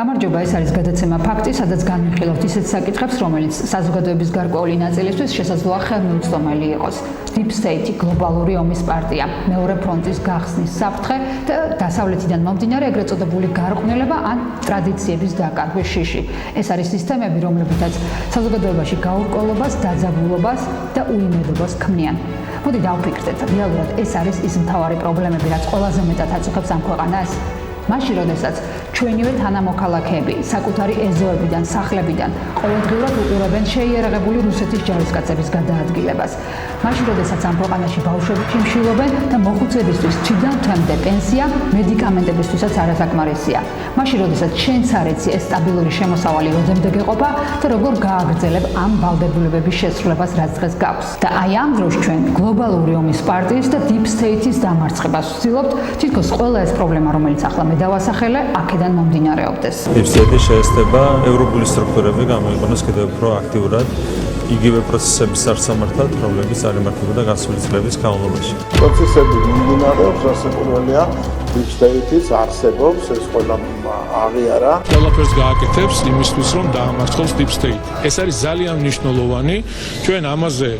გამარჯობა, ეს არის გადაცემა ფაქტი, სადაც განვიხილავთ ისეთ საკითხებს, რომელიც საზოგადოების გარკვეული ნაწილისთვის შესაძლოა ხელმიუწვდომელი იყოს. Deep State გლობალური ომის პარტია, მეორე ფრონტის გახსნის საფრთხე და დასავლეთიდან მომდინარე ეგრეთ წოდებული გარყვნილება ან ტრადიციების დაკარგვის შიში. ეს არის სისტემები, რომლებითაც საზოგადოებაში გაურკვევლობას, დაძაბულობას და უიმედობას ქმნიან. მოდი დავფიქრდეთ, რეალურად ეს არის ის მთავარი პრობლემები, რაც ყველაზე მეტად აწუხებს ამ ქვეყანას. მაშინ, როდესაც ჩვენივე თანამოქალაქეები საკუთარი ეზოებიდან, სახლებიდან ყოველდღიურად უყურებენ შეიარაღებული რუსეთის ჯარისკაცების გადაადგილებას. მაშინ, როდესაც ამ ქვეყანაში ბავშვები ჩიმშილობენ და მოხუცებისთვის თვიდან თვემდე პენსია მედიკამენტებისთვისაც არასაკმარისია. მაშინ, როდესაც შენც არ იცი ეს სტაბილური შემოსავალი როდემდე გეყოფა და როგორ გააგრძელებ ამ ვალდებულებების შესრულებას, რაც დღეს გაქვს. და აი ამ დროს ჩვენ გლობალური ომის პარტიის და Deep State-ის დამარცხებას ვცდილობთ, თითქოს ყველა ეს პრობლემა, რომელიც ახლა მე დავასახელე, აქედან მომდინარეობდეს. Deep State შეესწება ევროპული სტრუქტურები გამოიყენოს კიდევ უფრო აქტიურად იგივე პროცესების არსამართად, რომლებიც წარიმართებოდა გასული წლების განმავლობაში. პროცესები მიმდინარეობს, რასაკვირველია, Deep State-ის არსებობს, ეს ყველა აღიარა. ყველაფერს გააკეთებს იმისთვის, რომ დაამარცხოს Deep State. ეს არის ძალიან მნიშვნელოვანი. ჩვენ ამაზე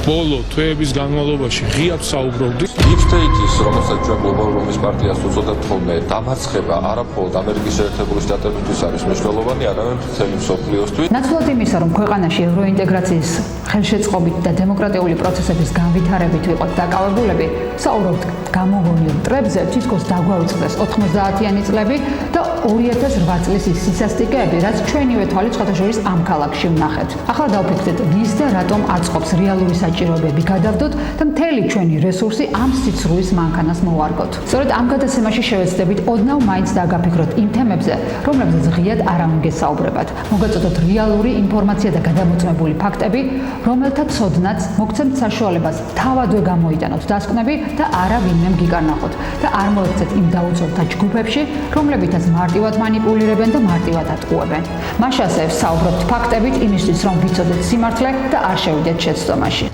ბოლო თვეების განმავლობაში ღიად საუბრობდით. Deep State-ის, რომელსაც ჩვენ გლობალურ ომის პარტიას უწოდებთ ხოლმე, დამარცხება არამხოლოდ ამერიკის შეერთებული შტატებისთვის არის მნიშვნელოვანი, არამედ მთელი მსოფლიოსთვის. ნაცვლად იმისა, რომ ქვეყანაში ევროინტეგრაციის ხელშეწყობით და დემოკრატიული პროცესების განვითარებით ვიყოთ დაკავებულები, საუბრობთ გამოგონილ მტრებზე, თითქოს დაგვაუწყდეს 90-იანი წლები და 2008 წლის ის სისასტიკეები, რაც ჩვენივე თვალით შეთანხმების ამ ქალაქში ვნახეთ. ახლა დავფიქრდეთ, ვის და რატომ აწყობს რეალური საჭიროებები გადავდოთ და მთელი ჩვენი რესურსი ამ სიცრუის მანქანას მოვარგოთ. სწორედ ამ გადაცემაში შევეცდებით ოდნავ მაინც დაგაფიქროთ იმ თემებზე, რომლებზეც ღიად არავინ გესაუბრებათ. მოგაწოდოთ რეალური ინფორმაცია და გადამოწმებული ფაქტები, რომელთა ცოდნაც მოგცემთ საშუალებას თავადვე გამოიტანოთ დასკვნები და არა ვინმემ გიკარნახოთ და არ მოექცეთ იმ დაუწყებთა ჯგუფებში, რომლებითაც მარტივად მანიპულირებენ და მარტივად ატყუებენ. მაშასე საუბრობთ ფაქტებით იმისთვის, რომ ვიცოდეთ სიმართლე და არ შევიდეთ შეცდომაში.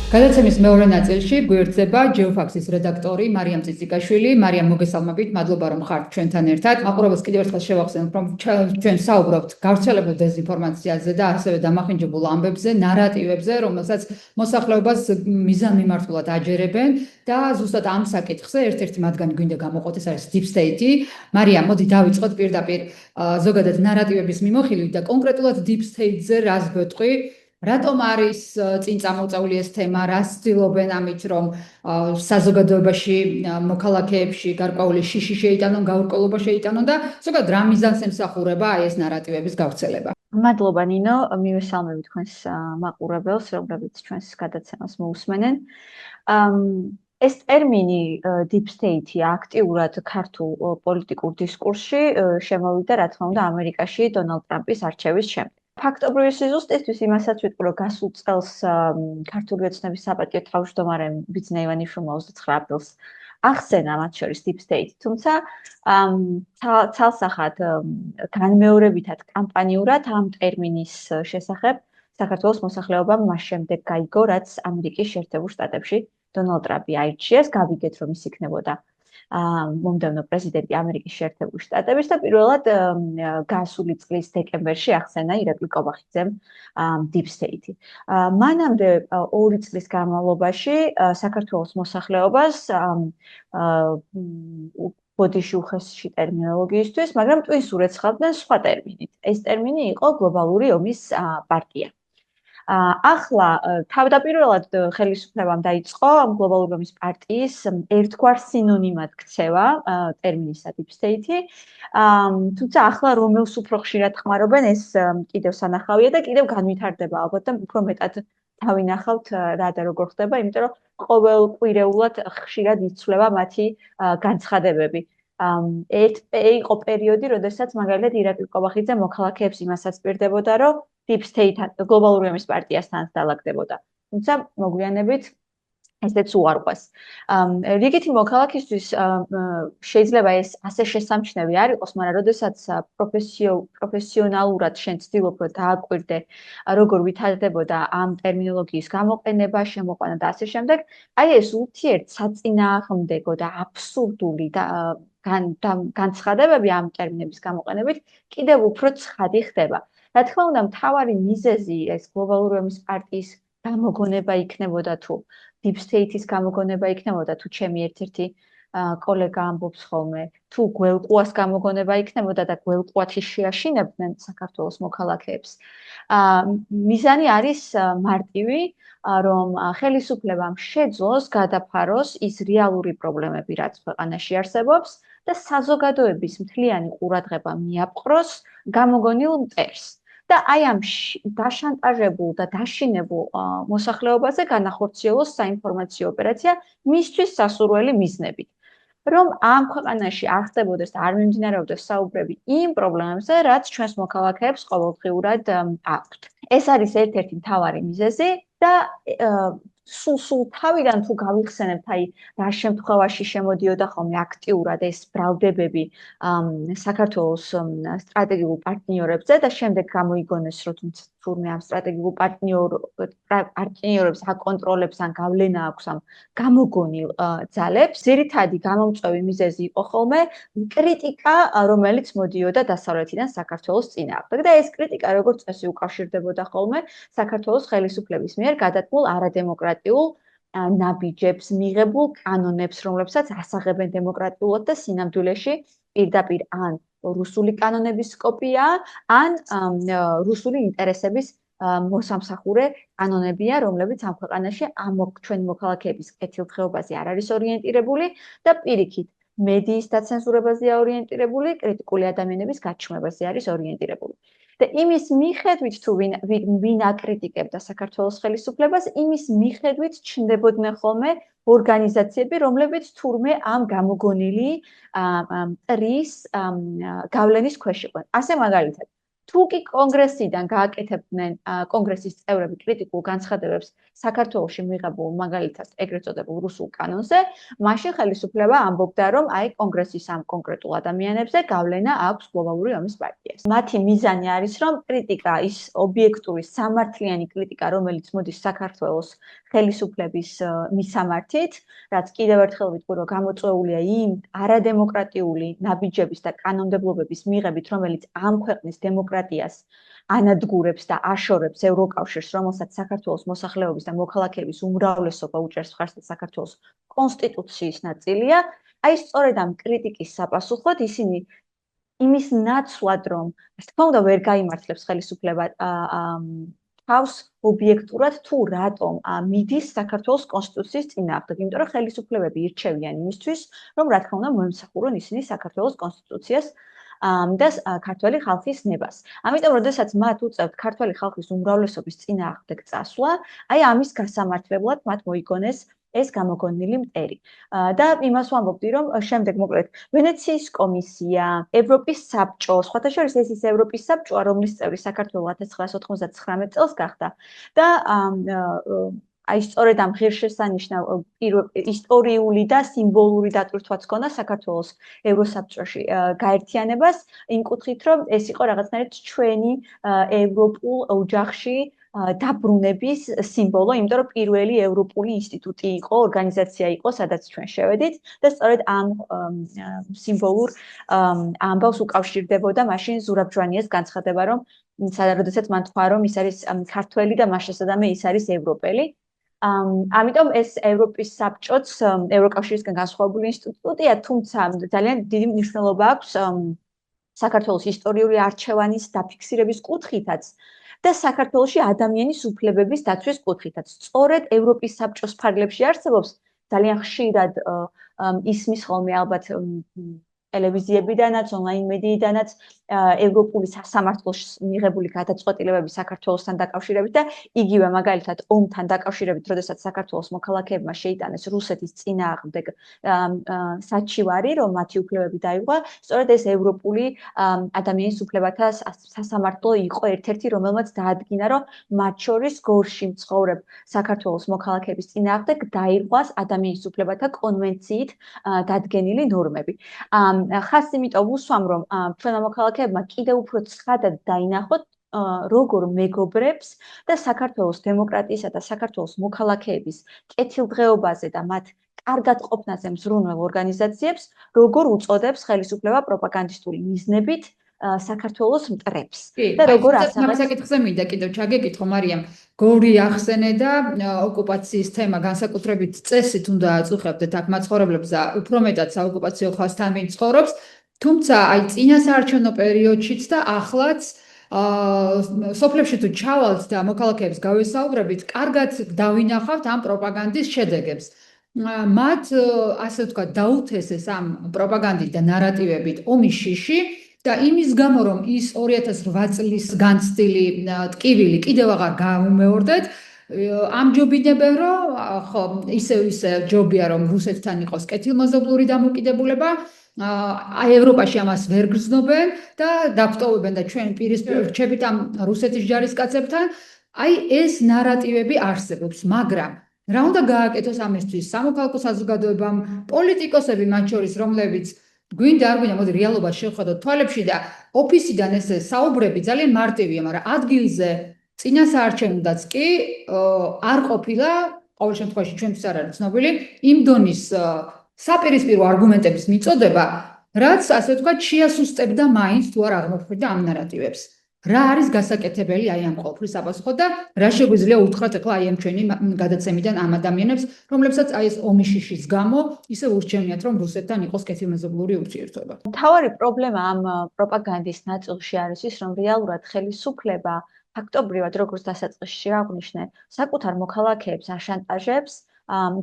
გადაცემის მეორე ნაწილში გვერდება Geofax-ის რედაქტორი მარიამ წიწიკაშვილი. მარიამ, მოგესალმებით, მადლობა რომ ხართ ჩვენთან ერთად. მაყურებელს კიდევ ერთხელ შევახსენებ, რომ ჩვენ საუბრობთ გავრცელებულ დეზინფორმაციაზე და ასევე დამახინჯებულ ამბებზე, ნარატივებზე, რომელსაც მოსახლეობას მიზანმიმართულად აჯერებენ და ზუსტად ამ საკითხზე ერთ-ერთი მათგანი გვინდა გამოყოთ, ეს არის Deep State. მარიამ, მოდი დავიწყოთ პირდაპირ ზოგადად ნარატივების მიმოხილვით და კონკრეტულად Deep State-ზე რას გვეტყვი? რატომ არის წინ წამოწეული ეს თემა, რას ცდილობენ ამით, რომ საზოგადოებაში, მოქალაქეებში გარკვეული შიში შეიტანონ, გაურკვევლობა შეიტანონ და ზოგადად რა მიზანს ემსახურება აი ეს ნარატივების გავრცელება? მადლობა ნინო, მივესალმები თქვენს მაყურებელს, რომლებიც ჩვენს გადაცემას მოусმენენ. ეს ტერმინი Deep State აქტიურად ქართულ პოლიტიკურ დისკურსში შემოვიდა, რა თქმა უნდა, ამერიკაში დონალდ ტრამპის არჩევის შემდეგ. ფაქტობრივი სიზუსტისთვის იმასაც ვიტყვი, რომ გასულ წელს ქართული ოცნების საპატიო თავმჯდომარემ ბიძინა ივანიშვილმა 29 აპრილს ახსენა მათ შორის Deep State, თუმცა ცალსახად განმეორებითად კამპანიურად ამ ტერმინის შესახებ საქართველოს მოსახლეობამ მას შემდეგ გაიგო, რაც ამერიკის შეერთებულ შტატებში დონალდ ტრამპი აირჩიეს, გავიგეთ, რომ ის იქნებოდა მომდევნო პრეზიდენტი ამერიკის შეერთებული შტატების და პირველად გასული წლის დეკემბერში ახსენა ირაკლი კობახიძემ Deep State. მანამდე 2 წლის განმავლობაში საქართველოს მოსახლეობას ბოდიში უხეში ტერმინოლოგიისთვის, მაგრამ ტვინს ურეცხავდნენ სხვა ტერმინით. ეს ტერმინი იყო გლობალური ომის პარტია. ახლა თავდაპირველად ხელისუფლებამ დაიწყო ამ გლობალური ომის პარტიის ერთგვარ სინონიმად ქცევა ტერმინისა Deep State. თუმცა ახლა რომელს უფრო ხშირად ხმარობენ, ეს კიდევ სანახავია და კიდევ განვითარდება ალბათ და უფრო მეტად დავინახავთ რა და როგორ ხდება, იმიტომ რომ ყოველკვირეულად ხშირად იცვლება მათი განცხადებები. იყო პერიოდი, როდესაც მაგალითად ირაკლი კობახიძე მოქალაქეებს იმასაც პირდებოდა, რომ Deep State გლობალური ომის პარტიასთან დალაგდებოდა. თუმცა მოგვიანებით ესეც უარყვეს. რიგითი მოქალაქისთვის შეიძლება ეს ასე შესამჩნევი არ იყოს, მაგრამ როდესაც პროფესიონალურად შენ ცდილობ რომ დააკვირდე, როგორ ვითარდებოდა ამ ტერმინოლოგიის გამოყენება, შემოყვანა და ასე შემდეგ, აი ეს ურთიერთ საწინააღმდეგო და აბსურდული და განცხადებები ამ ტერმინების გამოყენებით კიდევ უფრო ცხადი ხდება. რა თქმა უნდა, მთავარი მიზეზი ეს გლობალური ომის პარტიის გამოგონება იქნებოდა თუ Deep State-ის გამოგონება იქნებოდა თუ ჩემი ერთ-ერთი კოლეგა ამბობს ხოლმე, თუ გველყუას გამოგონება იქნებოდა და გველყუათი შეაშინებდნენ საქართველოს მოქალაქეებს. მიზანი არის მარტივი, რომ ხელისუფლებამ შეძლოს გადაფაროს ის რეალური პრობლემები, რაც ქვეყანაში არსებობს და საზოგადოების მთლიანი ყურადღება მიაპყროს გამოგონილ მტერს. და აი ამ დაშანტაჟებულ და დაშინებულ მოსახლეობაზე განახორციელოს საინფორმაციო ოპერაცია მისთვის სასურველი მიზნებით. რომ ამ ქვეყანაში არ ხდებოდეს და არ მიმდინარეობდეს საუბრები იმ პრობლემებზე, რაც ჩვენს მოქალაქეებს ყოველდღიურად აქვთ. ეს არის ერთ-ერთი მთავარი მიზეზი და სულ თავიდან თუ გავიხსენებთ, აი რა შემთხვევაში შემოდიოდა ხოლმე აქტიურად ეს ბრალდებები საქართველოს სტრატეგიულ პარტნიორებზე და შემდეგ გამოიგონეს, რომ თურმე ამ სტრატეგიულ პარტნიორებს აკონტროლებს ან გავლენა აქვს ამ გამოგონილ ძალებს. ძირითადი გამომწვევი მიზეზი იყო ხოლმე კრიტიკა, რომელიც მოდიოდა დასავლეთიდან საქართველოს წინააღმდეგ და ეს კრიტიკა როგორც წესი უკავშირდებოდა ხოლმე საქართველოს ხელისუფლების მიერ გადადგმულ არადემოკრატიულ ნაბიჯებს, მიღებულ კანონებს, რომლებსაც ასაღებენ დემოკრატიულად და სინამდვილეში პირდაპირ ან რუსული კანონების კოპია, ან რუსული ინტერესების მოსამსახურე კანონებია, რომლებიც ამ ქვეყანაში ჩვენი მოქალაქეების კეთილდღეობაზე არ არის ორიენტირებული და პირიქით მედიის დაცენზურებაზეა ორიენტირებული, კრიტიკული ადამიანების გაჩვენებაზე არის ორიენტირებული. და იმის მიხედვით თუ ვინ აკრიტიკებდა საქართველოს ხელისუფლებას, იმის მიხედვით ჩნდებოდნენ ხოლმე ორგანიზაციები, რომლებიც თურმე ამ გამოგონილი მტრის გავლენის ქვეშ იყვნენ. ასე მაგალითად, თუ კი კონგრესიდან გააკეთებდნენ კონგრესის წევრები კრიტიკულ განცხადებებს საქართველოში მიღებულ მაგალითად ეგრეთ წოდებულ რუსულ კანონზე, მაშინ ხელისუფლება ამბობდა, რომ აი კონგრესის ამ კონკრეტულ ადამიანებზე გავლენა აქვს გლობალური ომის პარტიას. მათი მიზანი არის, რომ კრიტიკა, ის ობიექტური სამართლიანი კრიტიკა, რომელიც მოდის საქართველოს ხელისუფლების მისამართით, რაც კიდევ ერთხელ ვიტყვი, რომ გამოწვეულია იმ არადემოკრატიული ნაბიჯების და კანონმდებლობების მიღებით, რომელიც ამ ქვეყნის დემოკრატიას ანადგურებს და აშორებს ევროკავშირს, რომელსაც საქართველოს მოსახლეობის და მოქალაქეების უმრავლესობა უჭერს მხარს და საქართველოს კონსტიტუციის ნაწილია. აი სწორედ ამ კრიტიკის საპასუხოდ ისინი იმის ნაცვლად, რომ თქმა უნდა ვერ გაიმართლებს ხელისუფლება თავს ობიექტურად თუ რატომ მიდის საქართველოს კონსტიტუციის წინააღმდეგ, იმიტომ რომ ხელისუფლებები ირჩევიან იმისთვის, რომ რა თქმა უნდა მოემსახურონ ისინი საქართველოს კონსტიტუციას და ქართველი ხალხის ნებას. ამიტომ, როდესაც მათ უწევთ ქართველი ხალხის უმრავლესობის წინააღმდეგ წასვლა, აი ამის გასამართლებლად მათ მოიგონეს ეს გამოგონილი მტერი. და იმას ვამბობდი, რომ შემდეგ მოკლედ ვენეციის კომისია, ევროპის საბჭო, სხვათა შორის ეს ის ევროპის საბჭოა, რომლის წევრი საქართველო 1999 წელს გახდა და აი სწორედ ამ ღირსშესანიშნავ ისტორიული და სიმბოლური დატვირთვაც ჰქონდა საქართველოს ევროსაბჭოში გაერთიანებას, იმ კუთხით, რომ ეს იყო რაღაცნაირად ჩვენი ევროპულ ოჯახში დაბრუნების სიმბოლო, იმიტომ რომ პირველი ევროპული ინსტიტუტი იყო, ორგანიზაცია იყო, სადაც ჩვენ შევედით და სწორედ ამ სიმბოლურ ამბავს უკავშირდებოდა მაშინ ზურაბ ჯვანიას განცხადება, რომ როდესაც მან თქვა, რომ ის არის ქართველი და მას შესაბამე ის არის ევროპელი. ამიტომ ეს ევროპის საბჭოც ევროკავშირისგან განსხვავებული ინსტიტუტია, თუმცა ძალიან დიდი მნიშვნელობა აქვს საქართველოს ისტორიული არჩევანის დაფიქსირების კუთხითაც და საქართველოში ადამიანის უფლებების დაცვის კუთხითაც. სწორედ ევროპის საბჭოს ფარგლებში არსებობს ძალიან ხშირად ისმის ხოლმე ალბათ ტელევიზიებიდანაც, ონლაინ მედიიდანაც ევროპული სასამართლოს მიღებული გადაწყვეტილებები საქართველოსთან დაკავშირებით და იგივე მაგალითად ომთან დაკავშირებით, როდესაც საქართველოს მოქალაქეებმა შეიტანეს რუსეთის წინააღმდეგ საჩივარი, რომ მათი უფლებები დაიღვა, სწორედ ეს ევროპული ადამიანის უფლებათა სასამართლო იყო ერთ-ერთი, რომელმაც დაადგინა, რომ მათ შორის გორში მცხოვრებ საქართველოს მოქალაქეების წინააღმდეგ დაირღვას ადამიანის უფლებათა კონვენციით დადგენილი ნორმები. ხას იმიტომ ვუსვამ, რომ ჩვენმა მოქალაქეებმა კიდევ უფრო ცხადად დაინახოთ, როგორ მეგობრებს და საქართველოს დემოკრატიისა და საქართველოს მოქალაქეების კეთილდღეობაზე და მათ კარგად ყოფნაზე მზრუნველ ორგანიზაციებს როგორ უწოდებს ხელისუფლება პროპაგანდისტული მიზნებით საქართველოს მტრებს და როგორ ასაღებს საკითხზე მინდა კიდევ ჩაგეკითხო მარიამ გორი ახსენე და ოკუპაციის თემა განსაკუთრებით წესით უნდა აწუხებდეთ აქ მაცხოვრებლებს და უფრო მეტად საოკუპაციო ხაზთან ვინ ცხოვრობს თუმცა აი წინასაარჩევნო პერიოდშიც და ახლაც სოფლებში თუ ჩავალთ და მოქალაქეებს გავესაუბრებით კარგად დავინახავთ ამ პროპაგანდის შედეგებს მათ ასე ვთქვათ დაუთესეს ამ პროპაგანდით და ნარატივებით ომის შიში და იმის გამო რომ ის 2008 წლის განცდილი ტკივილი კიდევ აღარ გაუმეორდეთ ამჯობინებენ რომ ხო ისე ჯობია რომ რუსეთთან იყოს კეთილმოზობლური დამოკიდებულება აი ევროპაში ამას ვერ გრძნობენ და დაგტოვებენ და ჩვენ პირისპირ რჩებით ამ რუსეთის ჯარისკაცებთან აი ეს ნარატივები არსებობს მაგრამ რა უნდა გააკეთოს ამისთვის სამოქალაქო საზოგადოებამ პოლიტიკოსები მათ შორის რომლებიც გვინდა არ გვინდა მოდი რეალობას შევხედოთ თვალებში და ოფისიდან ესე საუბრები ძალიან მარტივია მაგრამ ადგილზე წინასაარჩევნოდაც კი არ ყოფილა ყოველ შემთხვევაში ჩვენთვის არ არის ცნობილი იმ დონის საპირისპირო არგუმენტების მიწოდება რაც ასე ვთქვათ შეასუსტებდა მაინც თუ არ აღმოფხვრიდა ამ ნარატივებს რა არის გასაკეთებელი აი ამ ყოველთვის საპასუხო და რა შეგვიძლია უთხრათ ახლა აი ამ ჩვენი გადაცემიდან ამ ადამიანებს რომლებსაც აი ეს ომის შიშის გამო ისე ურჩევნიათ რომ რუსეთთან იყოს კეთილმეზობლური ურთიერთობა მთავარი პრობლემა ამ პროპაგანდის ნაწილში არის ის რომ რეალურად ხელისუფლება ფაქტობრივად როგორც დასაწყისში აღნიშნე საკუთარ მოქალაქეებს აშანტაჟებს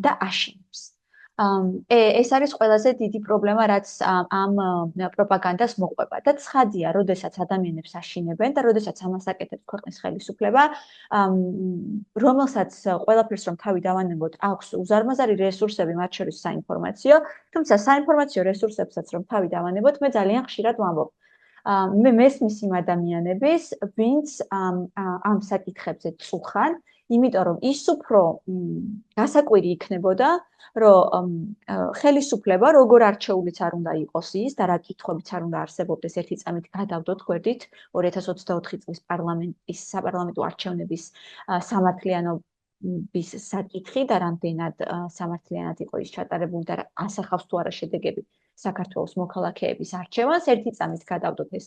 და აშენებს ეს არის ყველაზე დიდი პრობლემა რაც ამ პროპაგანდას მოყვება და ცხადია, როდესაც ადამიანებს აშინებენ და როდესაც ამას აკეთებს ქვეყნის ხელისუფლება, რომელსაც ყველაფერს რომ თავი დავანებოთ, აქვს უზარმაზარი რესურსები, მათ შორის საინფორმაციო, თუმცა საინფორმაციო რესურსებსაც რომ თავი დავანებოთ, მე ძალიან ხშირად ვამბობ. მე მესმის იმ ადამიანების, ვინც ამ საკითხებზე წუხან, იმიტომ რომ ის უფრო გასაკვირი იქნებოდა, რომ ხელისუფლება როგორ არჩეულიც არ უნდა იყოს ის და რა კითხვებიც არ უნდა არსებობდეს ერთი წამით გადავდოთ გვერდით 2024 წლის საპარლამენტო არჩევნების სამართლიანობის საკითხი და რამდენად სამართლიანად იყო ის ჩატარებული და ასახავს თუ არა შედეგები საქართველოს მოქალაქეების არჩევანს ერთი წამით გადავდოთ ეს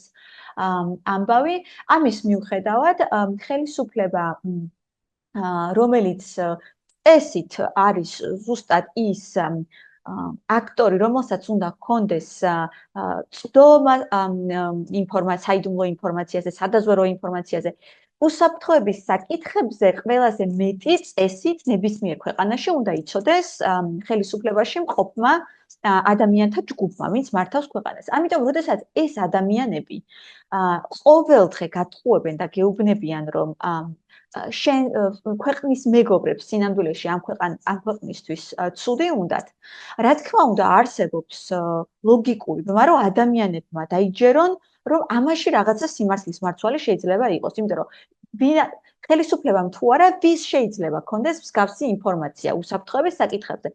ამბავი ამის მიუხედავად ხელისუფლება რომელიც წესით არის ზუსტად ის აქტორი, რომელსაც უნდა ჰქონდეს წვდომა საიდუმლო ინფორმაციაზე, სადაზვერვო ინფორმაციაზე, უსაფრთხოების საკითხებზე ყველაზე მეტი წესით ნებისმიერ ქვეყანაში უნდა იცოდეს ხელისუფლებაში მყოფმა ადამიანთა ჯგუფმა, ვინც მართავს ქვეყანას. ამიტომ, როდესაც ეს ადამიანები ყოველდღე გატყუებენ და გეუბნებიან, რომ შენ ქვეყნის მეგობრებს სინამდვილეში ამ ქვეყნისთვის ცუდი უნდათ. რა თქმა უნდა, არსებობს ლოგიკური, მაგრამ ადამიანებმა დაიჯერონ, რომ ამაში რაღაცა სიმართლის მარცვალი შეიძლება იყოს, იმიტომ რომ ხელისუფლებამ თუ არა, ვის შეიძლება ქონდეს მსგავსი ინფორმაცია უსაფრთხოების საკითხებზე.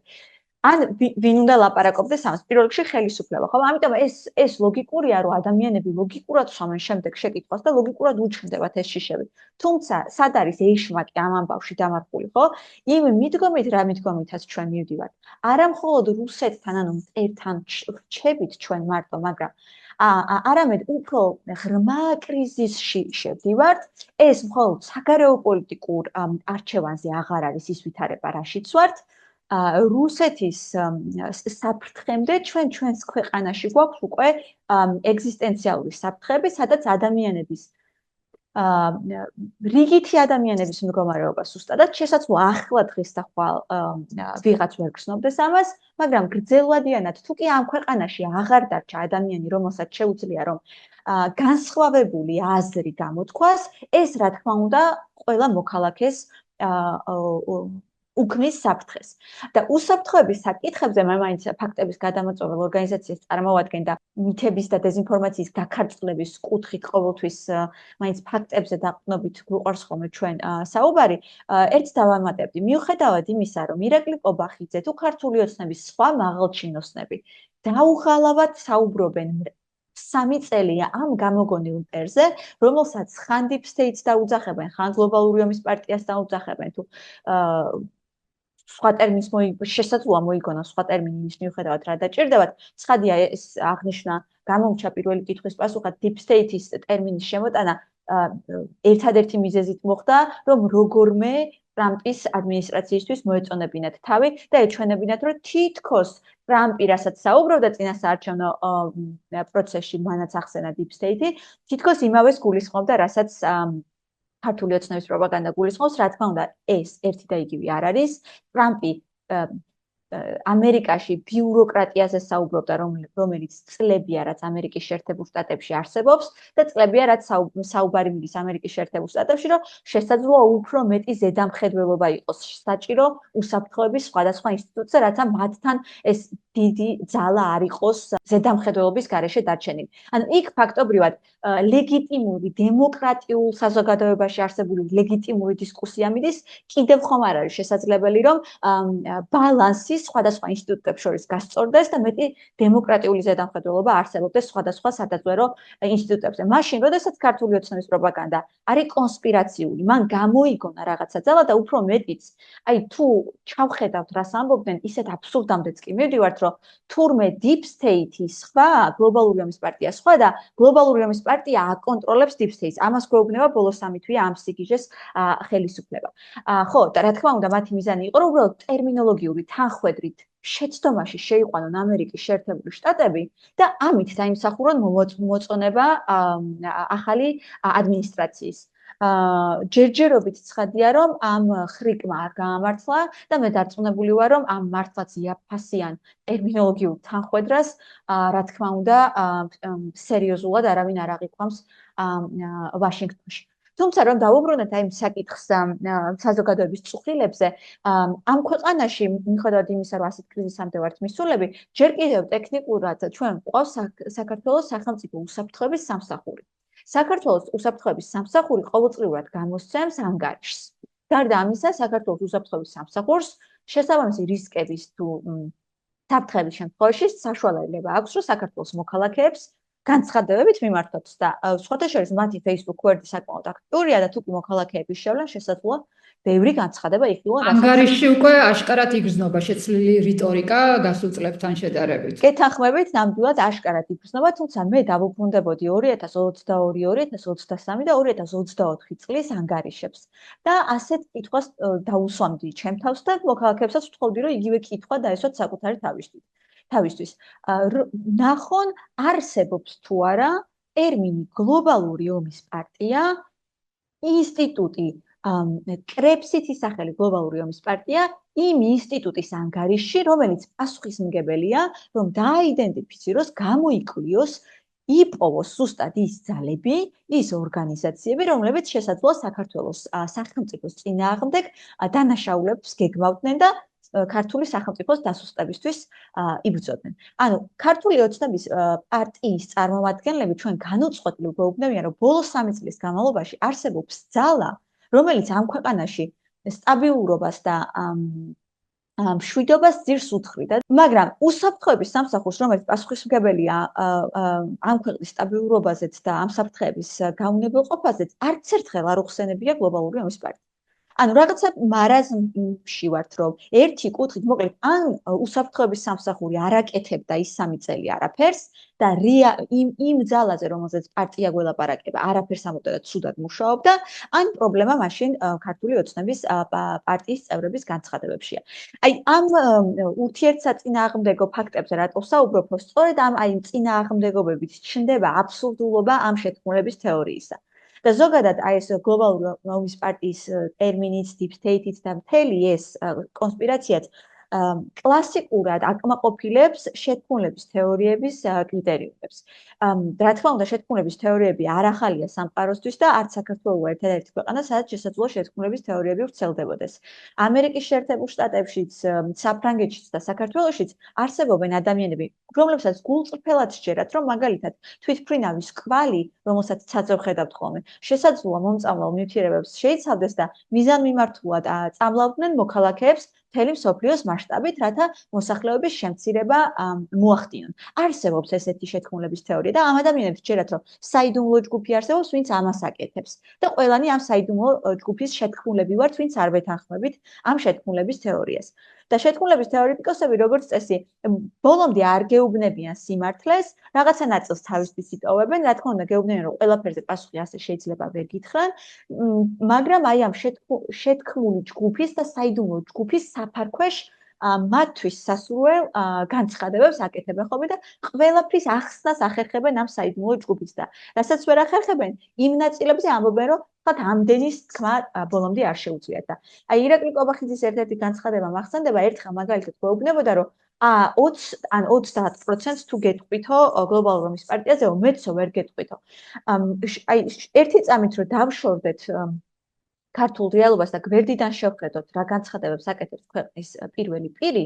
ან ვინ უნდა ლაპარაკობდეს ამას? პირველ რიგში ხელისუფლება, ხო? ამიტომ ეს ლოგიკურია, რომ ადამიანები ლოგიკურად სვამენ შემდეგ შეკითხვას და ლოგიკურად უჩნდებათ ეს შიშები. თუმცა, სად არის ეშმაკი ამ ამბავში დამარხული, ხო? იმ მიდგომით, რა მიდგომითაც ჩვენ მივდივართ. არა მხოლოდ რუსეთთან, ანუ მტერთან რჩებით ჩვენ მარტო, მაგრამ არამედ უფრო ღრმა კრიზისში შევდივართ. ეს მხოლოდ საგარეო პოლიტიკურ არჩევანზე აღარ არის ის ვითარება, რაშიც ვართ. რუსეთის საფრთხემდე ჩვენს ქვეყანაში გვაქვს უკვე ეგზისტენციალური საფრთხები, სადაც ადამიანების რიგითი ადამიანების მდგომარეობა სუსტადად შესაძლოა ახლა დღეს და ხვალ ვიღაც ვერ გრძნობდეს ამას, მაგრამ გრძელვადიანად თუ კი ამ ქვეყანაში აღარ დარჩა ადამიანი, რომელსაც შეუძლია რომ განსხვავებული აზრი გამოთქვას, ეს რა თქმა უნდა ყველა მოქალაქეს უქმნის საფრთხეს. და უსაფრთხოების საკითხებზე მე მაინც ფაქტების გადამოწმებელ ორგანიზაციას წარმოვადგენ და მითების და დეზინფორმაციის გაქარწყლების კუთხით ყოველთვის მაინც ფაქტებზე დაყრდნობით გვიყვარს ხოლმე ჩვენ საუბარი. ერთს დავამატებდი, მიუხედავად იმისა, რომ ირაკლი ყობახიძე თუ ქართული ოცნების სხვა მაღალჩინოსნები დაუღალავად საუბრობენ 3 წელია ამ გამოგონილ მტერზე, რომელსაც ხან Deep State-ს დაუძახებენ, ხან გლობალური ომის პარტიას დაუძახებენ თუ სხვა ტერმინს შესაძლოა მოიგონოს სხვა ტერმინის მიუხედავად რა დაჭირდებათ. ცხადია ეს აღნიშნა გამომჩა პირველი კითხვის პასუხად deep state-ის ტერმინის შემოტანა ერთადერთი მიზეზით მოხდა, რომ როგორმე ტრამპის ადმინისტრაციისთვის მოეწონებინათ თავი და ეჩვენებინათ, რომ თითქოს ტრამპი, რასაც საუბრობდა წინასაარჩევნო პროცესში, მანაც ახსენა deep state-ი, თითქოს იმავეს გულისხმობდა, რასაც ქართული ოცნების პროპაგანდა გულისხმობს, რა თქმა უნდა, ეს ერთი და იგივე არ არის. ტრამპი ამერიკაში ბიუროკრატიაზე საუბრობდა, რომელიც წლებია, რაც ამერიკის შეერთებულ შტატებში არსებობს და წლებია, რაც საუბარი მიდის ამერიკის შეერთებულ შტატებში, რომ შესაძლოა უფრო მეტი ზედამხედველობა იყოს საჭირო უსაფრთხოების სხვადასხვა ინსტიტუტზე, რათა მათთან ეს დიდი ძალა არ იყოს ზედამხედველობის გარეშე დარჩენილი. ანუ იქ ფაქტობრივად ლეგიტიმური დემოკრატიულ საზოგადოებაში არსებული ლეგიტიმური დისკუსია მიდის, კიდევ ხომ არ არის შესაძლებელი, რომ ბალანსი სხვადასხვა ინსტიტუტებს შორის გასწორდეს და მეტი დემოკრატიული ზედამხედველობა არსებობდეს სხვადასხვა სადაზვერო ინსტიტუტებზე. მაშინ, როდესაც ქართული ოცნების პროპაგანდა არის კონსპირაციული, მან გამოიგონა რაღაცა ძალა და უფრო მეტიც, აი თუ ჩავხედავთ რას ამბობდნენ, ისეთ აბსურდამდეც კი მივდივართ, რომ თურმე deep state-ის სხვა, გლობალური ომის პარტია სხვა და გლობალური ომის პარტია აკონტროლებს deep state-ს. ამას გვეუბნება ბოლოს 3 თვეა ამ სიგიჟეს ხელისუფლება. ხო, და რა თქმა უნდა, მათი მიზანი იყო, რომ უბრალოდ ტერმინოლოგიური თანხwebdriverით შეცდომაში შეიყვანონ ამერიკის შეერთებული შტატები და ამით დაიმსახურონ მოწონება ახალი ადმინისტრაციის. ჯერჯერობით ცხადია, რომ ამ ხრიკმა არ გაამართლა და მე დარწმუნებული ვარ, რომ ამ მართლაც იაფასიან ტერმინოლოგიურ თანხwebdriverს, რა თქმა უნდა, სერიოზულად არავინ არ აღიქვამს ვაშინგტონში. თუმცა რომ დავუბრუნდეთ აი საკითხს საზოგადოების წუხილებზე, ამ ქვეყანაში მიუხედავად იმისა, რომ ასეთ კრიზისამდე ვართ მისულები, ჯერ კიდევ ტექნიკურად ჩვენ გვყავს საქართველოს სახელმწიფო უსაფრთხოების სამსახური. საქართველოს უსაფრთხოების სამსახური ყოველწლიურად გამოსცემს ანგარიშს. გარდა ამისა, საქართველოს უსაფრთხოების სამსახურს შესაბამისი რისკების თუ საფრთხების შემთხვევაში საშუალება აქვს, რომ საქართველოს მოქალაქეებს განცხადებებით მიმართოთ და სხვათა შორის მათი Facebook გვერდი საკმაოდ აქტიურია და თუკი მოქალაქეების შევლენ შესაძლოა ბევრი განცხადება იხილონ. ანგარიში უკვე აშკარად იგრძნობა შეცვლილი რიტორიკა გასულ წლებთან შედარებით. გეთანხმებით, ნამდვილად აშკარად იგრძნობა, თუმცა მე დავუბრუნდებოდი 2022, 2023 და 2024 წლის ანგარიშებს და ასეთ კითხვას დაუსვამდი ჩემ თავს და მოქალაქეებსაც ვთხოვდი, რომ იგივე კითხვა დაესვათ საკუთარი თავისთვის. ნახონ არსებობს თუ არა ტერმინი გლობალური ომის პარტია, ინსტიტუტი კრებსით ისახელი გლობალური ომის პარტია იმ ინსტიტუტის ანგარიში, რომელიც პასუხისმგებელია, რომ დააიდენტიფიციროს, გამოიკვლიოს, იპოვოს ზუსტად ის ძალები, ის ორგანიზაციები, რომლებიც შესაძლოა საქართველოს სახელმწიფოს წინააღმდეგ დანაშაულებს გეგმავდნენ და ქართული სახელმწიფოს დასუსტებისთვის იბრძოდნენ. ანუ ქართული ოცნების პარტიის წარმომადგენლები ჩვენ განუწყვეტლივ გვეუბნებიან, რომ ბოლოს 3 წლის განმავლობაში არსებობს ძალა, რომელიც ამ ქვეყანაში სტაბილურობას და მშვიდობას ძირს უთხრიდა, მაგრამ უსაფრთხოების სამსახურს, რომელიც პასუხისმგებელია ამ ქვეყნის სტაბილურობაზეც და ამ საფრთხეების გაუნებელყოფაზეც, არც ერთხელ არ უხსენებია გლობალური ომის პარტია. ანუ რაღაცა მარაზმში ვართ, რომ ერთი კუთხით, მოკლედ, ან უსაფრთხოების სამსახური არ აკეთებდა ის 3 წელი არაფერს და იმ ძალაზე, რომელზეც პარტია გველაპარაკება, არაფერს ამბობდა და ცუდად მუშაობდა, ან პრობლემა მაშინ ქართული ოცნების პარტიის წევრების განცხადებებშია. აი ამ ურთიერთსაწინააღმდეგო ფაქტებზე რატო ვსაუბრობ, სწორედ ამ აი წინააღმდეგობებით ჩნდება აბსურდულობა ამ შეთქმულების თეორიისა. და ზოგადად აი ეს გლობალური ომის პარტიის ტერმინიც, deep state-იც და მთელი ეს კონსპირაციაც კლასიკურად აკმაყოფილებს შეთქმულების თეორიების კრიტერიუმებს. რა თქმა უნდა, შეთქმულების თეორიები არ ახალია სამყაროსთვის და არც საქართველო ერთადერთი ქვეყანა, სადაც შესაძლოა შეთქმულების თეორიები ვრცელდებოდეს. ამერიკის შეერთებულ შტატებშიც, საფრანგეთშიც და საქართველოშიც არსებობენ ადამიანები, რომლებსაც გულწრფელად სჯერათ, რომ მაგალითად თვითმფრინავის კვალი, რომელსაც ცაცევ ხედავთ ხოლმე, შესაძლოა მომწამლავ ნივთიერებებს შეიცავდეს და მიზანმიმართულად წამლავდნენ მოქალაქეებს მთელი მსოფლიოს მასშტაბით, რათა მოსახლეობის შემცირება მოახდინონ. არსებობს ესეთი შეთქმულების თეორია და ამ ადამიანებს ჯერათ რომ საიდუმლო ჯგუფი არსებობს, ვინც ამას აკეთებს. და ყველანი ამ საიდუმლო ჯგუფის შეთქმულები ვართ, ვინც არ ვეთანხმებით ამ შეთქმულების თეორიას. და შეთქმულების თეორეტიკოსები როგორც წესი ბოლომდე არ გეუბნებიან სიმართლეს, რაღაცა ნაწილს თავისთვის იტოვებენ, რა თქმა უნდა გეუბნებიან რომ ყველაფერზე პასუხი ასე შეიძლება ვერ გითხრან, მაგრამ აი ამ შეთქმული ჯგუფის და საიდუმლო ჯგუფის საფარქვეშ მათთვის სასურველ განცხადებებს აკეთებენ ხოლმე და ყველაფრის ახსნას ახერხებენ ამ საიდუმლო ჯგუფის და რასაც ვერ ახერხებენ იმ ნაწილებზე ამბობენ რომ თქვათ ამდენის თქმა ბოლომდე არ შეუძლიათ და აი ირაკლი კობახიძის ერთ-ერთი განცხადება მახსენდება ერთხელ მაგალითად გვეუბნებოდა რომ 20 ან 30% თუ გეტყვითო გლობალურ რომის პარტიაზე მეტსო ვერ გეტყვითო აი ერთი წამით რომ დავშორდეთ ქართულ რეალობას და გვერდიდან შევხედოთ რა განცხადებებს აკეთებს ქვეყნის პირველი პირი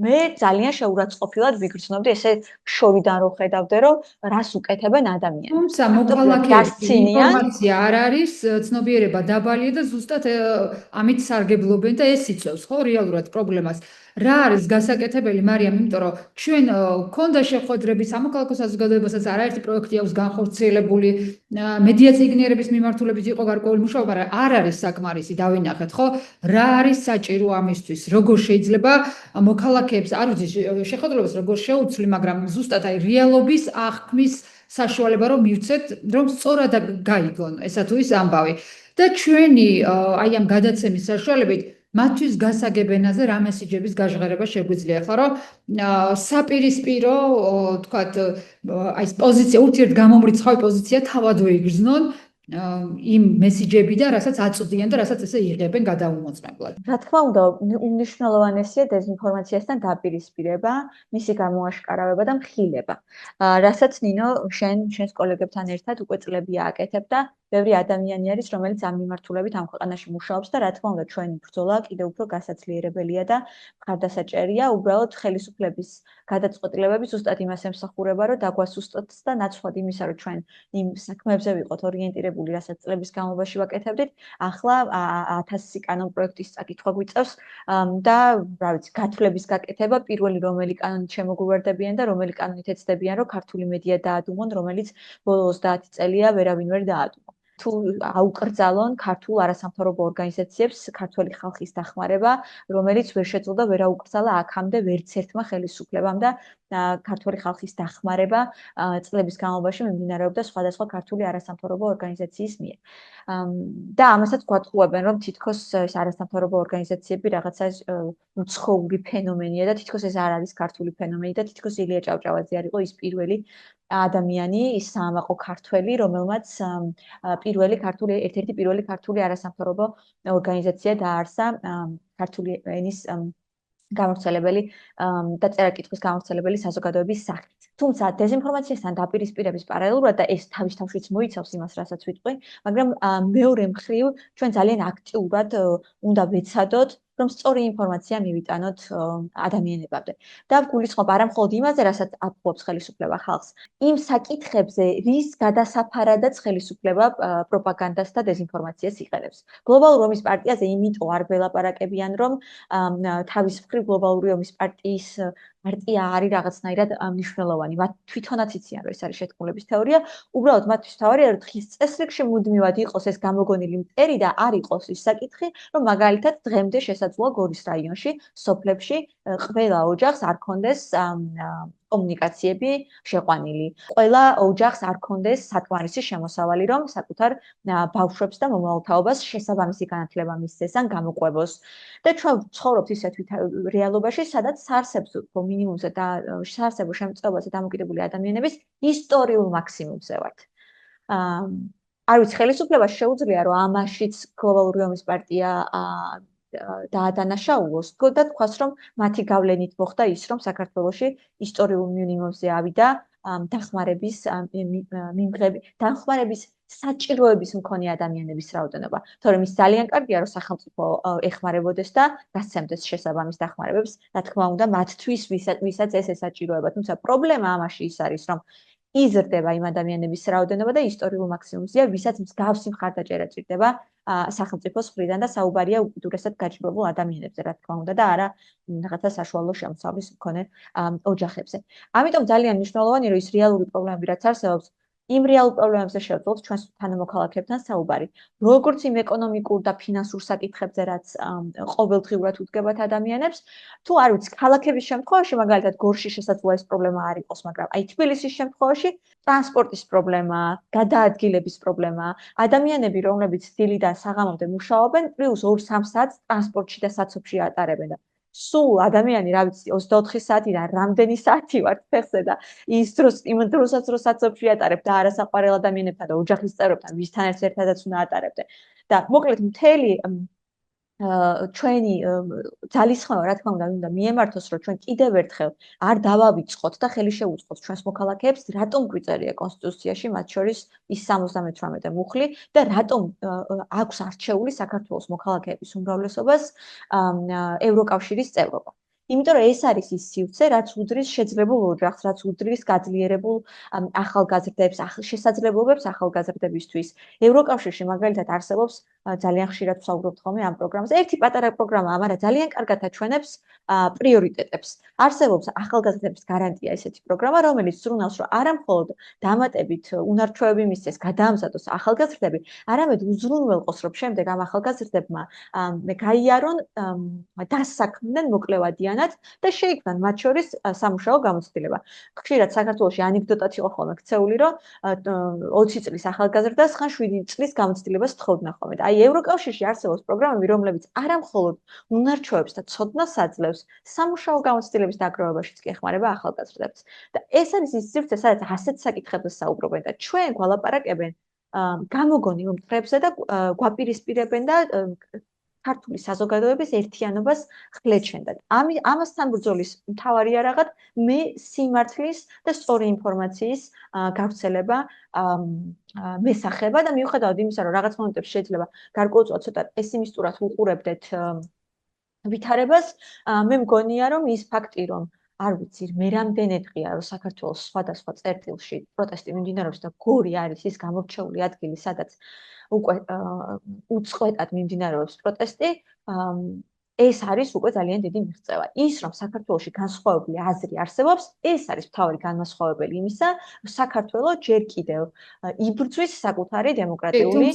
მე ძალიან შეურაცხყოფილად ვიგრძნობდი ესე შორიდან რო ხედავდე რომ რას უკეთებენ ადამიანები. თუმცა მოქალაქეების ინფორმაცია არ არის, ცნობიერება დაბალია და ზუსტად ამით სარგებლობენ და ეს იწვევს ხო რეალურად პრობლემას. რა არის გასაკეთებელი მარიამ, იმიტომ რომ ჩვენ გქონდა შეხვედრები სამოქალაქო საზოგადოებასაც არაერთი პროექტი აქვს განხორციელებული, მედია წიგნიერების მიმართულებით იყო გარკვეული მუშაობა, მაგრამ არ არის საკმარისი, დავინახეთ ხო? რა არის საჭირო ამისთვის? როგორ შეიძლება მოქალაქეებს არ ვიცი შეხვედრებას როგორ შეუცვლი, მაგრამ ზუსტად აი რეალობის აღქმის საშუალება რომ მივცეთ, რომ სწორად გაიგონ ესა თუ ის ამბავი. და ჩვენი აი ამ გადაცემის საშუალებით მათთვის გასაგებენაზე რა მესიჯების გაჟღერება შეგვიძლია ხო რომ საპირისპირო თქვათ აი ეს პოზიცია ურთიერთგამომრიცხავი პოზიცია თავადვე იგრძნონ იმ მესიჯები და რასაც აწვდიან და რასაც ესე იღებენ გადაუმოწმებლად. რა თქმა უნდა, უნიშნელოვანესია დეზინფორმაციასთან დაპირისპირება, მისი გამოაშკარავება და მხილება. რასაც ნინო შენს კოლეგებთან ერთად უკვე წლებია აკეთებ და ბევრი ადამიანი არის, რომელიც ამ მიმართულებით ამ ქვეყანაში მუშაობს და რა თქმა უნდა, ჩვენი ბრძოლა კიდევ უფრო გასაცლიერებელია და მხარდასაჭერია, უბრალოდ ხელისუფლების გადაწყვეტილებები ზუსტად იმას ემსახურება, რომ დაგვასუსტოთ და ნაცვლად იმისა, რომ ჩვენ იმ საქმეებზე ვიყოთ ორიენტირებული, რასაც წლების განმავლობაში ვაკეთებდით, ახლა 1000 კანონ პროექტის წაკითხვა გვიწევს და რა ვიცი, გათვლების გაკეთება, პირველი რომელი კანონით შემოგვივარდებიან და რომელი კანონით ეცდებიან, რომ ქართული მედია დაადუმონ, რომელიც ბოლო 30 წელია ვერავინ ვერ დაადუმონ. თუ აუკრძალონ ქართულ არასამთავრობო ორგანიზაციებს ქართველი ხალხის დახმარება, რომელიც ვერ შეძლო და ვერ აუკრძალა აქამდე ვერც ერთმა ხელისუფლებამ და ქართველი ხალხის დახმარება წლების განმავლობაში მიმდინარეობდა სხვადასხვა ქართული არასამთავრობო ორგანიზაციის მიერ. და ამასაც გვატყუებენ, რომ თითქოს ეს არასამთავრობო ორგანიზაციები რაღაცა უცხოური ფენომენია და თითქოს ეს არ არის ქართული ფენომენი და თითქოს ილია ჭავჭავაძე არ იყო ის პირველი ადამიანი, ის საამაყო ქართველი, რომელმაც ერთ-ერთი პირველი ქართული არასამთავრობო ორგანიზაცია დააარსა ქართული ენის გამავრცელებელი და წერა-კითხვის გამავრცელებელი საზოგადოების სახით. თუმცა დეზინფორმაციასთან დაპირისპირების პარალელურად და ეს თავის თავშიც მოიცავს იმას, რასაც ვიტყვი, მაგრამ მეორე მხრივ ჩვენ ძალიან აქტიურად უნდა ვეცადოთ რომ სწორი ინფორმაცია მივიტანოთ ადამიანებამდე. და ვგულისხმობ არა მხოლოდ იმაზე, რასაც აფუძნებს ხელისუფლება ხალხს, იმ საკითხებზე, რის გადასაფარადაც ხელისუფლება პროპაგანდას და დეზინფორმაციას იყენებს. გლობალური ომის პარტიაზე იმიტომ არ ველაპარაკებიან, რომ თავის მხრივ გლობალური ომის პარტია არის რაღაცნაირად მნიშვნელოვანი. მათ თვითონაც იციან, რომ ეს არის შეთქმულების თეორია, უბრალოდ მათთვის თავარია, რომ დღის წესრიგში მუდმივად იყოს ეს გამოგონილი მტერი და არ იყოს ის საკითხი, რომ მაგალითად დღემდე შესაძლოა გორის რაიონში, სოფლებში ყველა ოჯახს არ ქონდეს კომუნიკაციები შეყვანილი. ყველა ოჯახს არ ქონდეს საკმარისი შემოსავალი, რომ საკუთარ ბავშვებს და მომავალთაობას შესაბამისი განათლება მისცეს ან გამოყვებოს. და ჩვენ ვცხოვრობთ ისეთ რეალობაში, სადაც საარსებო მინიმუმზე და საარსებო შემწეობაზე დამოკიდებული ადამიანების ისტორიულ მაქსიმუმზე ვართ. არ ვიცი, ხელისუფლებას შეუძლია, რომ ამაშიც გლობალური ომის პარტია დაადანაშაულოს და თქვას, რომ მათი გავლენით მოხდა ის, რომ საქართველოში ისტორიულ მინიმუმზე ავიდა დახმარების საჭიროების მქონე ადამიანების რაოდენობა. თორემ ის ძალიან კარგია, რომ სახელმწიფო ეხმარებოდეს და გასცემდეს შესაბამის დახმარებებს, რა თქმა უნდა, მათთვის, ვისაც ეს ესაჭიროება. თუმცა პრობლემა ამაში ის არის, რომ იზრდება იმ ადამიანების რაოდენობა და ისტორიულ მაქსიმუმზეა, ვისაც მსგავსი მხარდაჭერა ჭირდება სახელმწიფოს მხრიდან და საუბარია უკიდურესად გაჭირვებულ ადამიანებზე, რა თქმა უნდა და არა რაღაცა საშუალო შემოსავლის მქონე ოჯახებზე. ამიტომ ძალიან მნიშვნელოვანია, რომ ის რეალური პრობლემები, რაც არსებობს, იმ რეალურ პრობლემებზე შევძლოთ ჩვენს თანამოქალაქეებთან საუბარი. როგორც იმ ეკონომიკურ და ფინანსურ საკითხებზე, რაც ყოველდღიურად უდგებათ ადამიანებს, თუ არ ვიცი, ქალაქების შემთხვევაში, მაგალითად, გორში შესაძლოა ეს პრობლემა არ იყოს, მაგრამ აი თბილისის შემთხვევაში ტრანსპორტის პრობლემა, გადაადგილების პრობლემა, ადამიანები, რომლებიც დილიდან საღამომდე მუშაობენ, პლუს 2-3 საათს ტრანსპორტში და საცობში ატარებენ. სულ ადამიანი, რა ვიცი, 24 საათიდან რამდენი საათი ვარ ფეხზე და იმ დროსაც რო საცობში ატარებ და არასაყვარელ ადამიანებთან და ოჯახის წევრებთან, ვისთან ერთადაც უნდა ატარებდე. და მოკლედ მთელი ჩვენი ძალისხმევა, რა თქმა უნდა, მიემართოს, რომ ჩვენ კიდევ ერთხელ არ დავავიწყოთ და ხელი შევუწყოთ ჩვენს მოქალაქეებს, რატომ გვიწერია კონსტიტუციაში, მათ შორის ის 78 მუხლი და რატომ აქვს არჩეული საქართველოს მოქალაქეების უმრავლესობას ევროკავშირის წევრობა. იმიტომ რომ ეს არის ის სივრცე, რაც უდრის შეძლებულ ოჯახს, რაც უდრის გაძლიერებულ ახალგაზრდებს, შესაძლებლობებს ახალგაზრდებისთვის. ევროკავშირში მაგალითად არსებობს ძალიან ხშირად ვსაუბრობთ ხოლმე ამ პროგრამაზე. ერთი პატარა პროგრამაა, მაგრამ ძალიან კარგად აჩვენებს პრიორიტეტებს. არსებობს ახალგაზრდების გარანტია ესეთი პროგრამა, რომელიც ზრუნავს, რომ არა მხოლოდ დამატებით უნარჩვევები მისცეს, გადაამზადოს ახალგაზრდები, არამედ უზრუნველყოს, რომ შემდეგ ამ ახალგაზრდებმა გაიარონ, დასაქმდნენ, მოკლევადიანად და შეიქმნან მათ შორის სამუშაო გამოცდილება. ხშირად საქართველოში ანეკდოტად იყო ხოლმე ქცეული, რომ 20 წლის ახალგაზრდას ხან 7 წლის გამოცდილებას თხოვდნენ ხოლმე. აი ევროკავშირში არსებობს პროგრამები, რომლებიც არა მხოლოდ უნარჩვევებს და ცოდნას აძლევს, სამუშაო გამოცდილების დაგროვებაშიც კი ეხმარება ახალგაზრდებს. და ეს არის ის სივრცე, სადაც ასეთ საკითხებზე საუბრობენ და ჩვენ გვალაპარაკებენ გამოგონილ მტრებზე და გვაპირისპირებენ და ქართული საზოგადოების ერთიანობას ხლეჩენ და ამასთან ბრძოლის მთავარი არაღად მე სიმართლის და სწორი ინფორმაციის გავრცელება მესახება და მიუხედავად იმისა, რომ რაღაც მომენტებში შეიძლება გარკვეულწილად ცოტა პესიმისტურად ვუყურებდეთ ვითარებას, მე მგონია, რომ ის ფაქტი, რომ არ ვიცი, მე რამდენად ღია რომ საქართველოს სხვადასხვა წერტილში პროტესტი მიმდინარეობს და გორი არის ის გამორჩეული ადგილი, სადაც უკვე უწყვეტად მიმდინარეობს პროტესტი, ეს არის უკვე ძალიან დიდი მიღწევა. ის, რომ საქართველოში განსხვავებული აზრი არსებობს, ეს არის მთავარი განმასხვავებელი იმისა, რომ საქართველო ჯერ კიდევ იბრძვის საკუთარი დემოკრატიული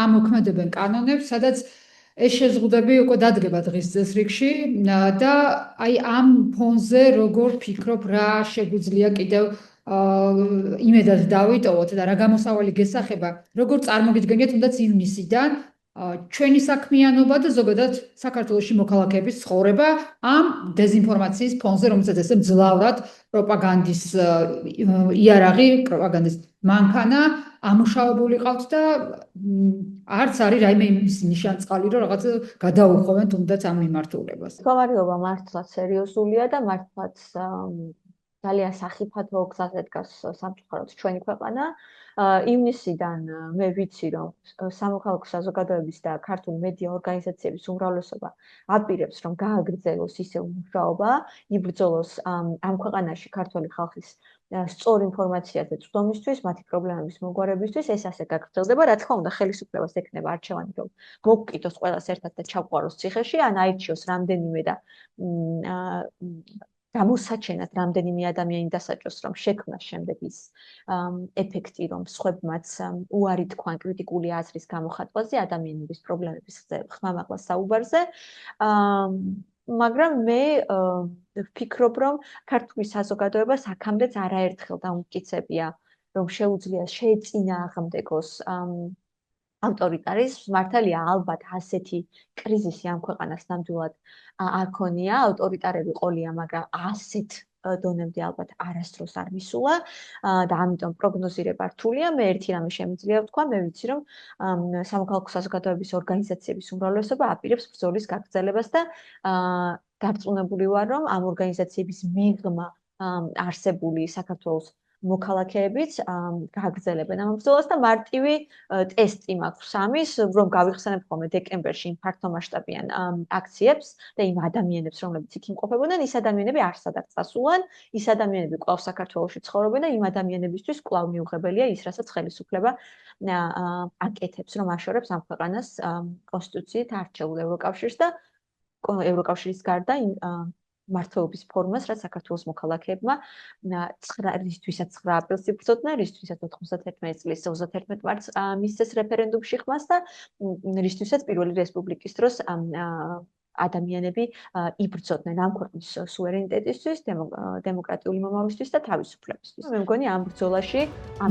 ამოქმედებენ კანონებს, სადაც ეს შეზღუდვები უკვე დადგება დღის წესრიგში და აი ამ ფონზე როგორ ფიქრობ, რა შეგვიძლია კიდევ იმედად დავიტოვოთ და რა გამოსავალი გესახება, როგორ წარმოგიდგენიათ თუნდაც ივნისიდან ჩვენი საქმიანობა და ზოგადად საქართველოში მოქალაქეების ცხოვრება ამ დეზინფორმაციის ფონზე, რომელსაც ესე მძლავრად პროპაგანდის იარაღი, პროპაგანდის მანქანა ამუშავებული ყავთ და არც არის რაიმე იმის ნიშანწყალი, რომ რაღაც გადაუხოვენ თუნდაც ამ მიმართულებას. მდგომარეობა მართლაც სერიოზულია და მართლაც ძალიან სახიფათო გზაზე დგას სამწუხაროდ ჩვენი ქვეყანა. ივნისიდან მე ვიცი, რომ სამოქალაქო საზოგადოების და ქართული მედია ორგანიზაციების უმრავლესობა აპირებს, რომ გააგრძელოს ისევ მუშაობა, იბრძოლოს ამ ქვეყანაში ქართული ხალხის სწორ ინფორმაციაზე წვდომისთვის, მათი პრობლემების მოგვარებისთვის, ეს ასე გაგრძელდება. რა თქმა უნდა, ხელისუფლებას ექნება არჩევანი, რომ მოგკიდოს ყველას ერთად და ჩაყვაროს ციხეში, ან აირჩიოს რამდენიმე და გამოსაჩენად რამდენიმე ადამიანი დასაჭოს, რომ შექმნას შემდეგ ის ეფექტი, რომ სხვებმაც უარი თქვან კრიტიკული აზრის გამოხატვაზე, ადამიანების პრობლემების ხმამაღლა საუბარზე. მაგრამ მე ვფიქრობ, რომ ქართული საზოგადოება აქამდეც არაერთხელ დაუმტკიცებია, რომ შეუძლია შეეწინააღმდეგოს ავტორიტარიზმს. მართალია, ალბათ ასეთი კრიზისი ამ ქვეყანას ნამდვილად არ ქონია, ავტორიტარები ყოლია, მაგრამ ასეთ დონემდე ალბათ არასდროს არ მისულა და ამიტომ პროგნოზირება რთულია. მე ერთი რამე შემიძლია ვთქვა, მე ვიცი, რომ სამოქალაქო საზოგადოების ორგანიზაციების უმრავლესობა აპირებს ბრძოლის გაგრძელებას და დარწმუნებული ვარ, რომ ამ ორგანიზაციების მიღმა არსებული საქართველოს მოქალაქეებიც გაგრძელებენ ამ ბრძოლას და მარტივი ტესტი მაქვს ამის, რომ გავიხსენებ ხოლმე დეკემბერში ფართომასშტაბიან აქციებს და იმ ადამიანებს, რომლებიც იქ იმყოფებოდნენ, ის ადამიანები არსად არ წასულან, ის ადამიანები კვლავ საქართველოში ცხოვრობენ და იმ ადამიანებისთვის კვლავ მიუღებელია ის, რასაც ხელისუფლება აკეთებს, რომ აშორებს ამ ქვეყანას კონსტიტუციით არჩეულ ევროკავშირს და ევროკავშირის გარდა იმ მართლობის ფორმას, რაც საქართველოს მოქალაქეებმა რისთვისაც 9 აპრილს იბრძოდნენ, რისთვისაც 91 წლის 31 მარტს მისცეს რეფერენდუმში ხმას და რისთვისაც პირველი რესპუბლიკის დროს ადამიანები იბრძოდნენ ამ ქვეყნის სუვერენიტეტისთვის, დემოკრატიული მომავლისთვის და თავისუფლებისთვის. მე მგონი ამ ბრძოლაში ამ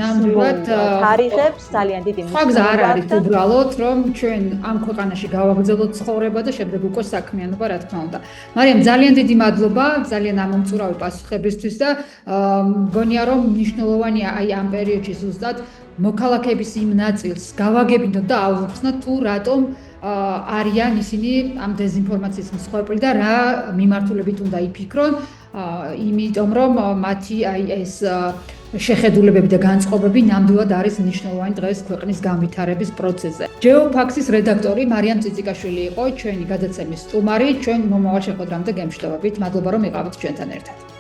თარიღებს ძალიან დიდი მნიშვნელობა არ არის უბრალოდ, რომ ჩვენ ამ ქვეყანაში გავაგრძელოთ ცხოვრება და შემდეგ უკვე საქმიანობა, რა თქმა უნდა. მარიამ, ძალიან დიდი მადლობა, ძალიან ამომწურავი პასუხებისთვის და მგონია, რომ მნიშვნელოვანია აი ამ პერიოდში ზუსტად მოქალაქეების იმ ნაწილს გავაგებინოთ და აუხსნათ თუ რატომ არიან ისინი ამ დეზინფორმაციის მსხვერპლი და რა მიმართულებით უნდა იფიქრონ, იმიტომ რომ მათი აი ეს შეხედულებები და განწყობები ნამდვილად არის მნიშვნელოვანი დღეს ქვეყნის განვითარების პროცესზე. Geofacts-ის რედაქტორი მარიამ წიწიკაშვილი იყო ჩვენი გადაცემის სტუმარი, ჩვენ მომავალ შეხვედრამდე გემშვიდობებით. მადლობა რომ იყავით ჩვენთან ერთად.